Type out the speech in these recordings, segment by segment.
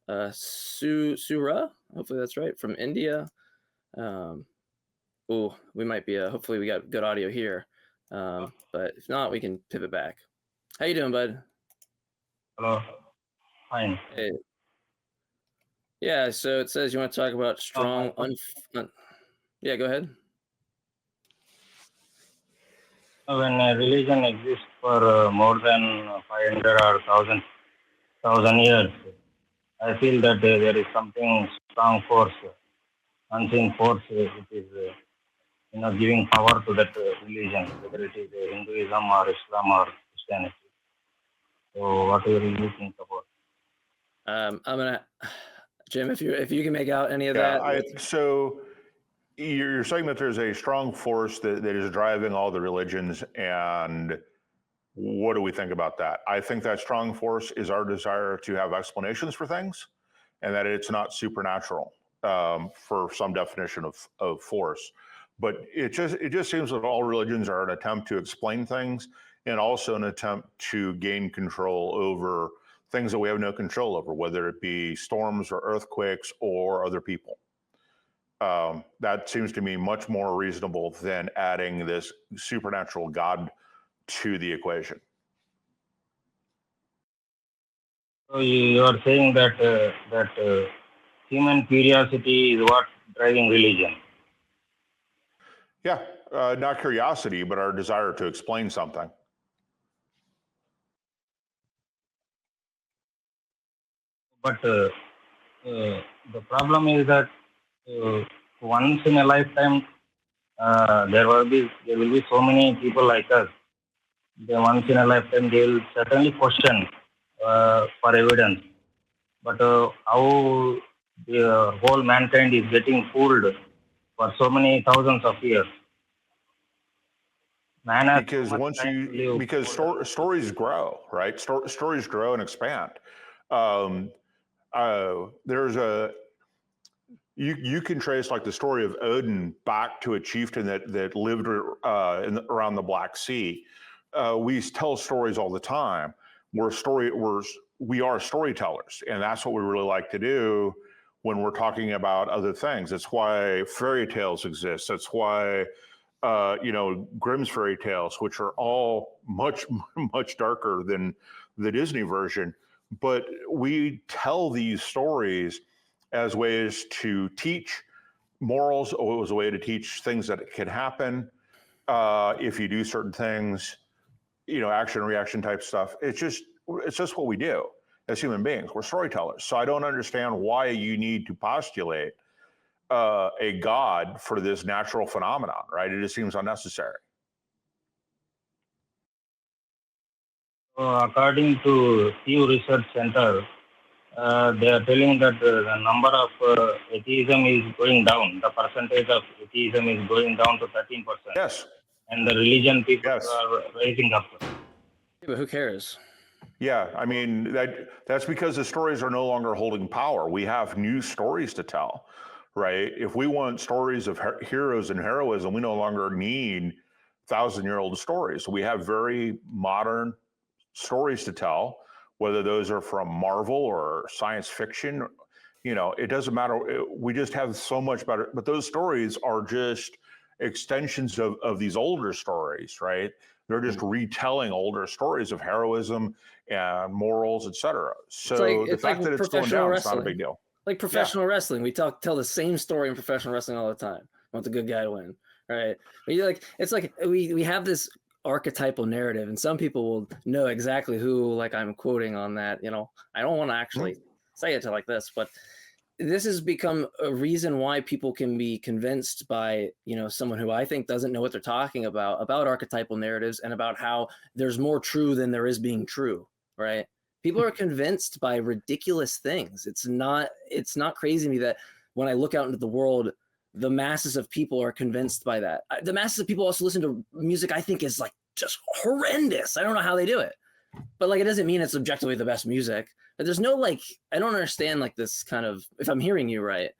Sura, hopefully that's right, from India. We might be, hopefully we got good audio here. But if not, we can pivot back. How you doing, bud? Hello. Fine. Hey. Yeah, so it says you want to talk about strong, yeah, go ahead. When a religion exists for more than 500 or 1,000 years, I feel that there is something strong force, unseen force, which is giving power to that religion, whether it is Hinduism or Islam or Christianity. So, what do you think about? I'm gonna, Jim, if you can make out any of that. So you're saying that there's a strong force that is driving all the religions, and what do we think about that? I think that strong force is our desire to have explanations for things, and that it's not supernatural for some definition of force. But it just seems that all religions are an attempt to explain things, and also an attempt to gain control over things that we have no control over, whether it be storms or earthquakes or other people. That seems to me much more reasonable than adding this supernatural God to the equation. So you are saying that human curiosity is what driving religion? Yeah, not curiosity, but our desire to explain something. But the problem is that once in a lifetime, there will be so many people like us. Once in a lifetime, they will certainly question for evidence. But how the whole mankind is getting fooled for so many thousands of years? Because stories grow, right? Stories grow and expand. You can trace like the story of Odin back to a chieftain that lived around the Black Sea. We tell stories all the time. We are storytellers, and that's what we really like to do when we're talking about other things. That's why fairy tales exist. That's why Grimm's fairy tales, which are all much darker than the Disney version, but we tell these stories as ways to teach morals, or as a way to teach things that can happen if you do certain things, action and reaction type stuff. It's just what we do as human beings. We're storytellers. So I don't understand why you need to postulate a God for this natural phenomenon, right? It just seems unnecessary. According to Pew Research Center, they are telling that the number of atheism is going down. The percentage of atheism is going down to 13%. Yes. And the religion people are rising up. Yeah, but who cares? Yeah, I mean, that's because the stories are no longer holding power. We have new stories to tell, right? If we want stories of heroes and heroism, we no longer need 1,000-year-old stories. We have very modern stories to tell, whether those are from Marvel or science fiction. It doesn't matter. We just have so much better. But those stories are just extensions of these older stories, right? They're just retelling older stories of heroism and morals, etc. So the fact that it's going down is not a big deal. Like professional wrestling, we tell the same story in professional wrestling all the time. Want the good guy to win, right? But it's like we have this archetypal narrative, and some people will know exactly who, like I'm quoting on that. I don't want to actually say it like this, but this has become a reason why people can be convinced by someone who I think doesn't know what they're talking about archetypal narratives and about how there's more true than there is being true, right? People are convinced by ridiculous things. It's not crazy to me that when I look out into the world, the masses of people are convinced by that. The masses of people also listen to music I think is like just horrendous. I don't know how they do it, but it doesn't mean it's objectively the best music. But there's no I don't understand this kind of, if I'm hearing you right,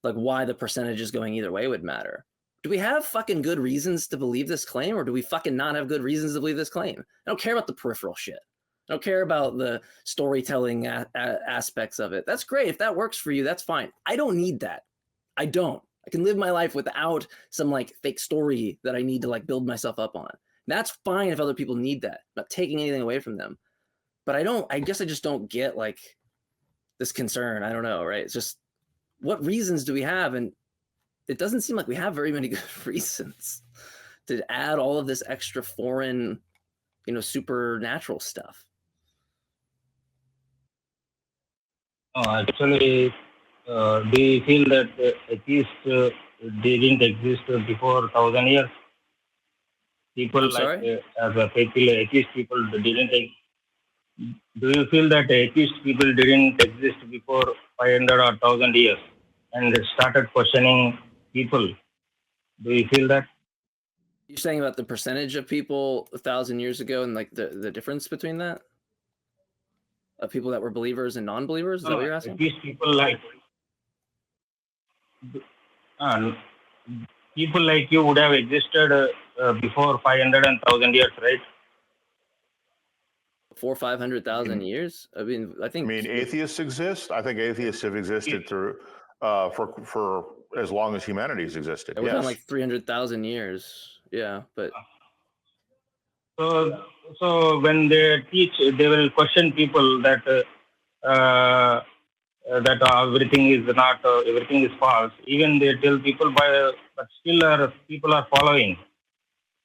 why the percentages going either way would matter. Do we have fucking good reasons to believe this claim, or do we fucking not have good reasons to believe this claim? I don't care about the peripheral shit. I don't care about the storytelling aspects of it. That's great. If that works for you, that's fine. I don't need that. I don't. I can live my life without some like fake story that I need to like build myself up on. That's fine if other people need that. I'm not taking anything away from them. But I guess I just don't get like this concern. I don't know, right? It's just, what reasons do we have? And it doesn't seem like we have very many good reasons to add all of this extra foreign, supernatural stuff. Actually, do you feel that atheists didn't exist before 1,000 years? People as a atheist people didn't. Do you feel that atheist people didn't exist before 500 or 1,000 years and started questioning people? Do you feel that? You're saying about the percentage of people 1,000 years ago and like the difference between that? Of people that were believers and non-believers? Is that what you're asking? Atheist people people like you would have existed before 500 and 1,000 years, right? 400,000 500,000 years? I mean, atheists exist? I think atheists have existed through for as long as humanity's existed. We're talking like 300,000 years. Yeah, but so when they teach, they will question people that everything is false. Even they tell people but still people are following.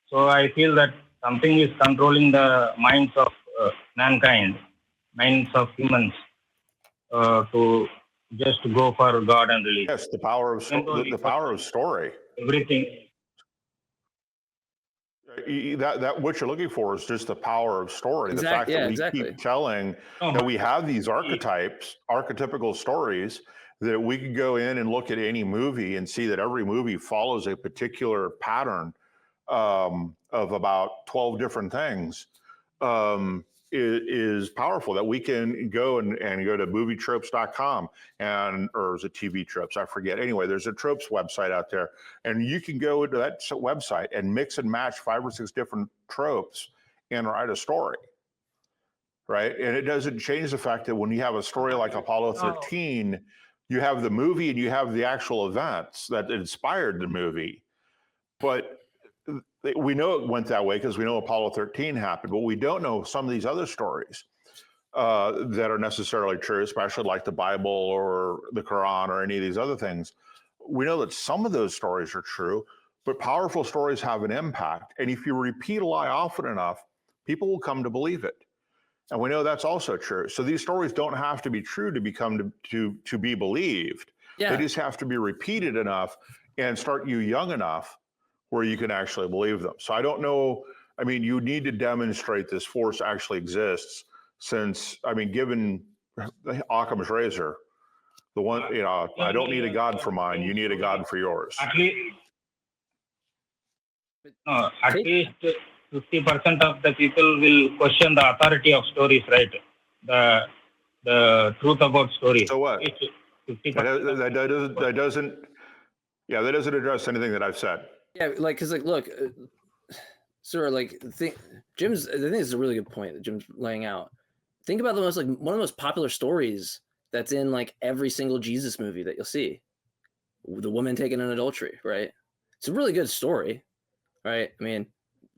So I feel that something is controlling the minds of mankind, minds of humans, to just go for God and religion. Yes, the power of story. Everything. That what you're looking for is just the power of story. The fact that we keep telling that we have these archetypical stories, that we could go in and look at any movie and see that every movie follows a particular pattern of about 12 different things, is powerful. That we can go and go to movietropes.com or is it TV Tropes? I forget. Anyway, there's a tropes website out there, and you can go into that website and mix and match 5 or 6 different tropes and write a story, right? And it doesn't change the fact that when you have a story like Apollo 13, you have the movie and you have the actual events that inspired the movie. But we know it went that way because we know Apollo 13 happened, but we don't know some of these other stories that are necessarily true, especially like the Bible or the Quran or any of these other things. We know that some of those stories are true, but powerful stories have an impact. And if you repeat a lie often enough, people will come to believe it. And we know that's also true. So these stories don't have to be true to become to be believed. Yeah. They just have to be repeated enough and start you young enough where you can actually believe them. So I don't know. I mean, you need to demonstrate this force actually exists, since, I mean, given Occam's razor, the one, I don't need a God for mine, you need a God for yours. At least 50% of the people will question the authority of stories, right? The truth about stories. So what? That doesn't address anything that I've said. Yeah, because look, sir, I think this is a really good point that Jim's laying out. Think about one of the most popular stories that's in like every single Jesus movie that you'll see. The woman taken in adultery, right? It's a really good story, right? I mean,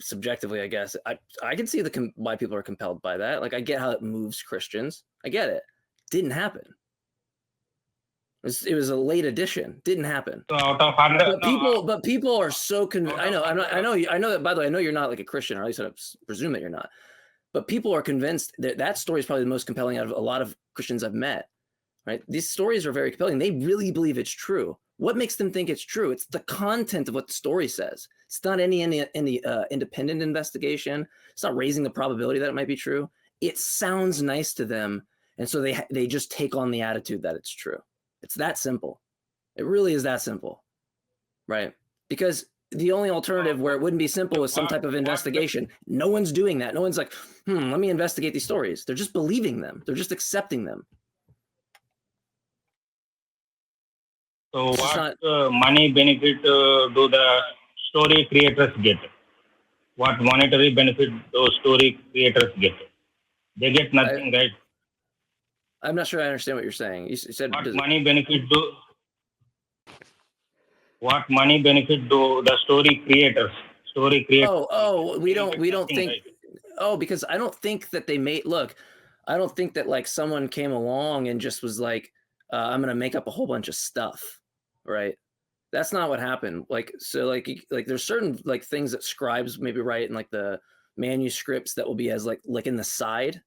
subjectively, I guess I can see why people are compelled by that. Like, I get how it moves Christians. I get it. Didn't happen. It was a late addition. Didn't happen. So out of 100, but people are so convinced. I know that. By the way, I know you're not like a Christian, or at least I presume that you're not. But people are convinced that story is probably the most compelling out of a lot of Christians I've met. Right? These stories are very compelling. They really believe it's true. What makes them think it's true? It's the content of what the story says. It's not any independent investigation. It's not raising the probability that it might be true. It sounds nice to them, and so they just take on the attitude that it's true. It's that simple. It really is that simple, right? Because the only alternative where it wouldn't be simple is some type of investigation. No one's doing that. No one's like, let me investigate these stories. They're just believing them. They're just accepting them. So what money benefit do the story creators get? What monetary benefit those story creators get? they get nothing, right? I'm not sure I understand what you're saying. You said What money benefit do the story creators? We don't Nothing, think. right? Oh, because I don't think that they made. Look, I don't think that like someone came along and just was like, I'm gonna make up a whole bunch of stuff, right? That's not what happened. Like, so like there's certain like things that scribes maybe write in like the manuscripts that will be as like in the side,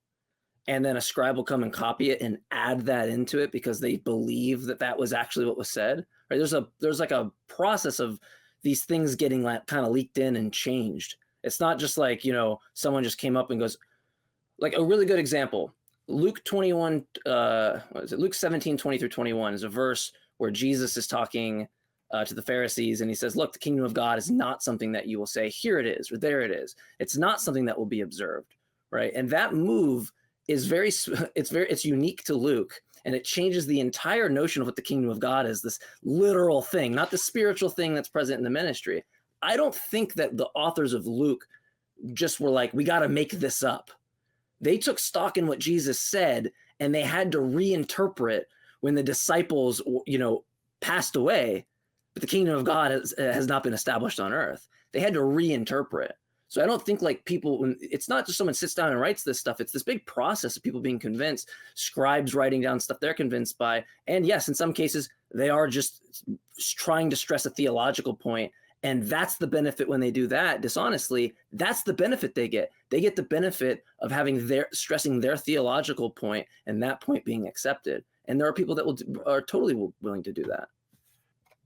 and then a scribe will come and copy it and add that into it because they believe that that was actually what was said. Right? There's like a process of these things getting like kind of leaked in and changed. It's not just like, you know, someone just came up and goes, like a really good example. Luke 21, what is it? Luke 17, 20 through 21 is a verse where Jesus is talking to the Pharisees, and he says, look, the kingdom of God is not something that you will say, here it is, or there it is. It's not something that will be observed, right? And that move is it's unique to Luke, and it changes the entire notion of what the kingdom of God is, this literal thing, not the spiritual thing that's present in the ministry. I don't think that the authors of Luke just were like, we got to make this up. They took stock in what Jesus said, and they had to reinterpret when the disciples, you know, passed away, but the kingdom of God has not been established on earth. They had to reinterpret. So I don't think like people, it's not just someone sits down and writes this stuff. It's this big process of people being convinced, scribes writing down stuff they're convinced by. And yes, in some cases, they are just trying to stress a theological point. And that's the benefit when they do that, dishonestly. That's the benefit they get. They get the benefit of having stressing their theological point and that point being accepted. And there are people that are totally willing to do that.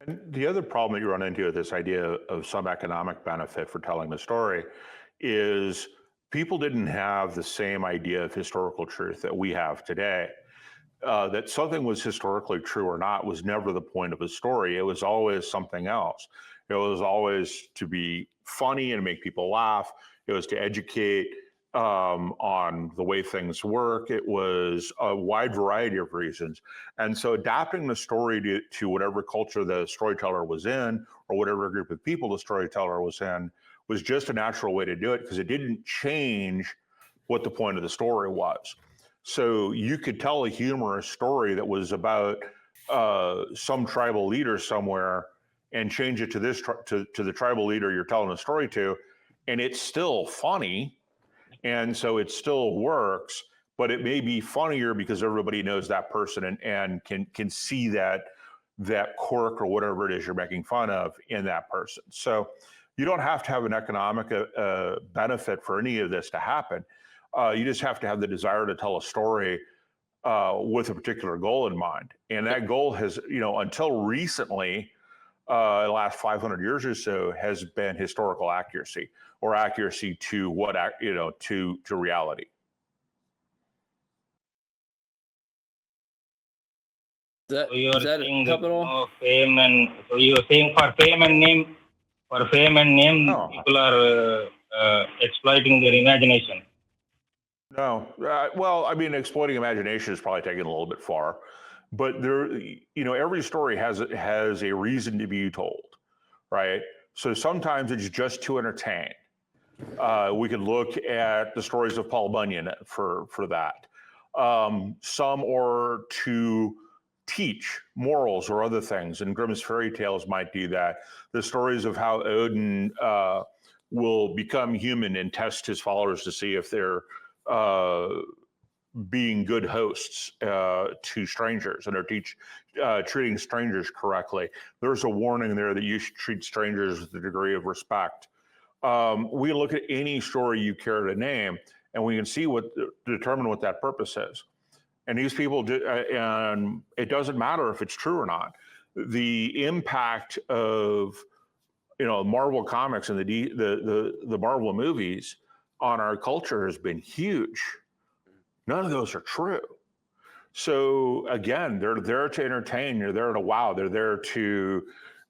And the other problem that you run into with this idea of some economic benefit for telling the story is people didn't have the same idea of historical truth that we have today. That something was historically true or not was never the point of a story. It was always something else. It was always to be funny and make people laugh. It was to educate on the way things work. It was a wide variety of reasons. And so adapting the story to whatever culture the storyteller was in, or whatever group of people the storyteller was in, was just a natural way to do it because it didn't change what the point of the story was. So you could tell a humorous story that was about some tribal leader somewhere and change it to this to the tribal leader you're telling the story to, and it's still funny. And so it still works, but it may be funnier because everybody knows that person and can see that quirk or whatever it is you're making fun of in that person. So you don't have to have an economic benefit for any of this to happen. You just have to have the desire to tell a story with a particular goal in mind. And that goal has, you know, until recently, the last 500 years or so, has been historical accuracy, or accuracy to what, you know, to reality. So you are saying that fame and so you are saying for fame and name, people are exploiting their imagination. No, well, I mean, exploiting imagination is probably taken a little bit far, but there, you know, every story has a reason to be told, right? So sometimes it's just to entertain. We could look at the stories of Paul Bunyan for that. Some are to teach morals or other things, and Grimm's fairy tales might do that. The stories of how Odin will become human and test his followers to see if they're being good hosts to strangers and are treating strangers correctly. There's a warning there that you should treat strangers with a degree of respect. We look at any story you care to name, and we can see determine what that purpose is. And these people do, and it doesn't matter if it's true or not. The impact of, you know, Marvel comics and the Marvel movies on our culture has been huge. None of those are true. So again, they're there to entertain. They're there to wow. They're there to,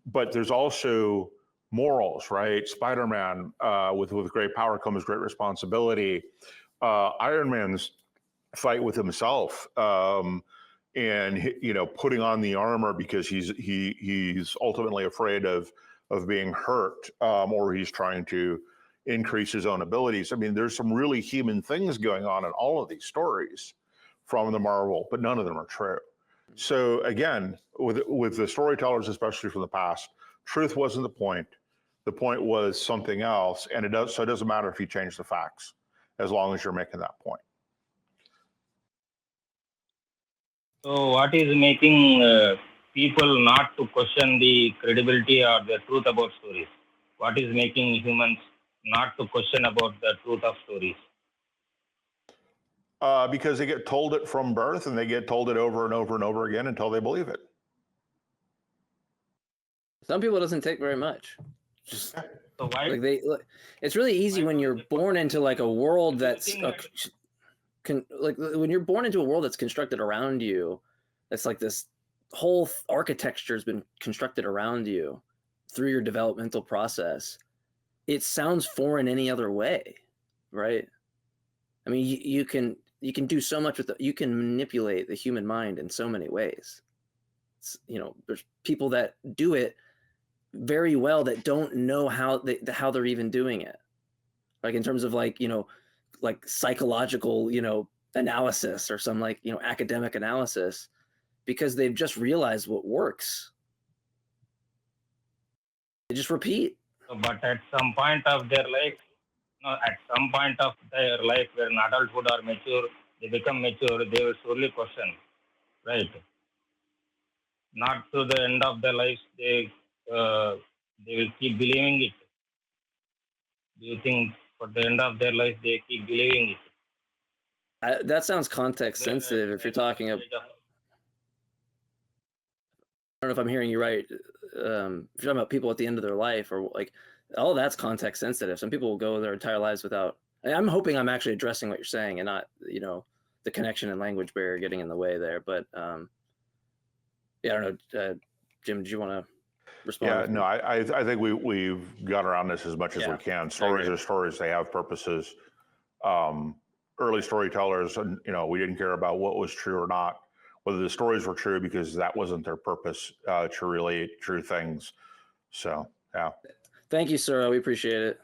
but there's also morals, right? Spider-Man, with great power comes great responsibility. Iron Man's fight with himself, and you know, putting on the armor because he's ultimately afraid of being hurt, or he's trying to, increase his own abilities. I mean, there's some really human things going on in all of these stories from the Marvel, but none of them are true. So again, with the storytellers, especially from the past, truth wasn't the point. The point was something else, and it doesn't matter if you change the facts, as long as you're making that point. So, what is making people not to question the credibility or the truth about stories? What is making humans not to question about the truth of stories? Because they get told it from birth, and they get told it over and over and over again until they believe it. Some people it doesn't take very much. Just So why? like it's really easy when you're born into like a world that's like when you're born into a world that's constructed around you. It's like this whole architecture has been constructed around you through your developmental process. It sounds foreign any other way, right? I mean, you can do so much with you can manipulate the human mind in so many ways. There's people that do it very well that don't know how they're even doing it, like in terms of like psychological analysis or some academic analysis, because they've just realized what works. They just repeat. But at some point of their life, when adulthood or mature, they become mature, they will surely question, right? Not to the end of their lives, they will keep believing it. Do you think for the end of their life they keep believing it? That sounds context sensitive. If you're talking about, I don't know if I'm hearing you right. If you're talking about people at the end of their life, or like, all that's context sensitive. Some people will go their entire lives without. I'm hoping I'm actually addressing what you're saying and not, the connection and language barrier getting in the way there. But yeah, I don't know, Jim, do you want to respond? Yeah, no, I think we've got around this as much as we can. Stories are stories; they have purposes. Early storytellers, we didn't care about what was true or not, whether the stories were true, because that wasn't their purpose to relate true things. So, yeah. Thank you, sir. We appreciate it.